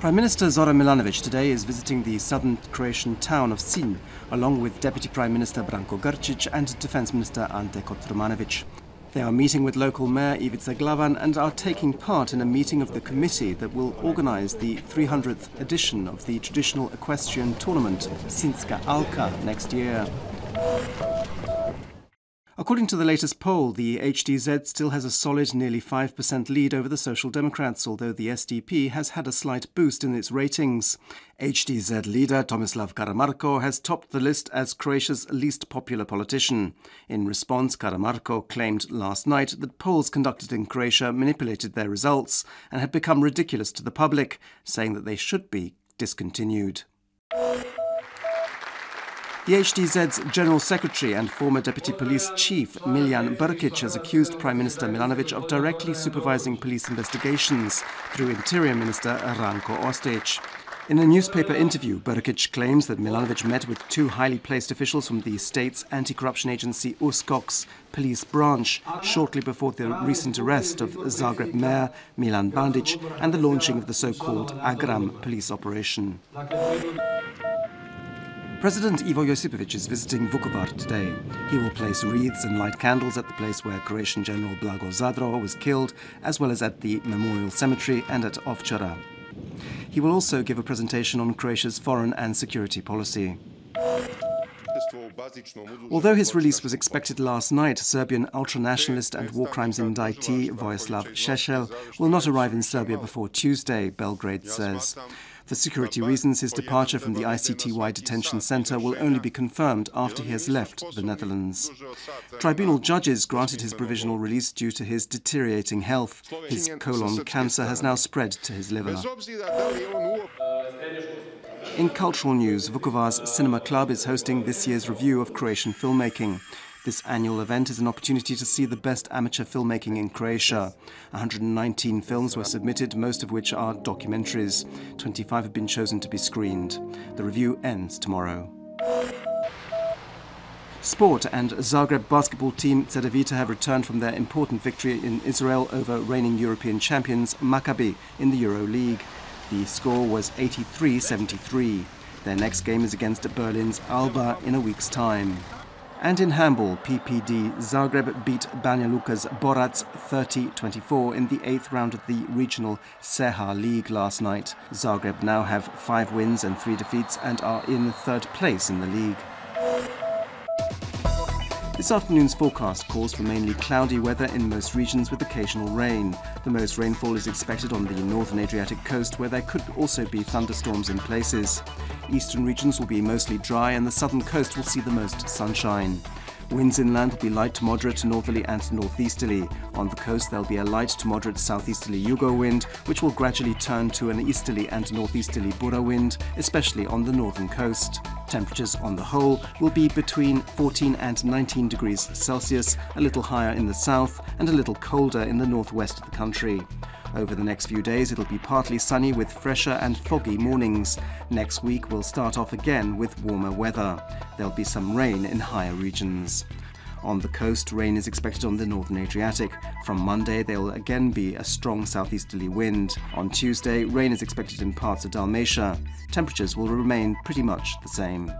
Prime Minister Zoran Milanovic today is visiting the southern Croatian town of Sinj, along with Deputy Prime Minister Branko Grčić and Defence Minister Ante Kotromanovic. They are meeting with local Mayor Ivica Glavan and are taking part in a meeting of the committee that will organise the 300th edition of the traditional equestrian tournament, Sinjska Alka, next year. According to the latest poll, the HDZ still has a solid nearly 5% lead over the Social Democrats, although the SDP has had a slight boost in its ratings. HDZ leader Tomislav Karamarko has topped the list as Croatia's least popular politician. In response, Karamarko claimed last night that polls conducted in Croatia manipulated their results and had become ridiculous to the public, saying that they should be discontinued. The HDZ's General Secretary and former Deputy Police Chief Miljan Brkić has accused Prime Minister Milanovic of directly supervising police investigations through Interior Minister Ranko Ostojić. In a newspaper interview, Brkić claims that Milanovic met with two highly placed officials from the state's anti-corruption agency USKOK's police branch shortly before the recent arrest of Zagreb Mayor Milan Bandic and the launching of the so-called Agram police operation. President Ivo Josipovic is visiting Vukovar today. He will place wreaths and light candles at the place where Croatian General Blago Zadro was killed, as well as at the Memorial Cemetery and at Ovčara. He will also give a presentation on Croatia's foreign and security policy. Although his release was expected last night, Serbian ultranationalist and war crimes indictee Vojislav Šešelj will not arrive in Serbia before Tuesday, Belgrade says. For security reasons, his departure from the ICTY detention centre will only be confirmed after he has left the Netherlands. Tribunal judges granted his provisional release due to his deteriorating health. His colon cancer has now spread to his liver. In cultural news, Vukovar's Cinema Club is hosting this year's review of Croatian filmmaking. This annual event is an opportunity to see the best amateur filmmaking in Croatia. 119 films were submitted, most of which are documentaries. 25 have been chosen to be screened. The review ends tomorrow. Sport and Zagreb basketball team Cedevita have returned from their important victory in Israel over reigning European champions Maccabi in the Euro League. The score was 83-73. Their next game is against Berlin's Alba in a week's time. And in handball, PPD Zagreb beat Banja Luka's Borac 30-24 in the 8th round of the regional Seha League last night. Zagreb now have 5 wins and 3 defeats and are in 3rd place in the league. This afternoon's forecast calls for mainly cloudy weather in most regions with occasional rain. The most rainfall is expected on the northern Adriatic coast, where there could also be thunderstorms in places. Eastern regions will be mostly dry and the southern coast will see the most sunshine. Winds inland will be light to moderate northerly and northeasterly. On the coast there'll be a light to moderate southeasterly Yugo wind, which will gradually turn to an easterly and northeasterly Bura wind, especially on the northern coast. Temperatures on the whole will be between 14 and 19 degrees Celsius, a little higher in the south and a little colder in the northwest of the country. Over the next few days it'll be partly sunny with fresher and foggy mornings. Next week will start off again with warmer weather. There'll be some rain in higher regions. On the coast, rain is expected on the northern Adriatic. From Monday, there will again be a strong southeasterly wind. On Tuesday, rain is expected in parts of Dalmatia. Temperatures will remain pretty much the same.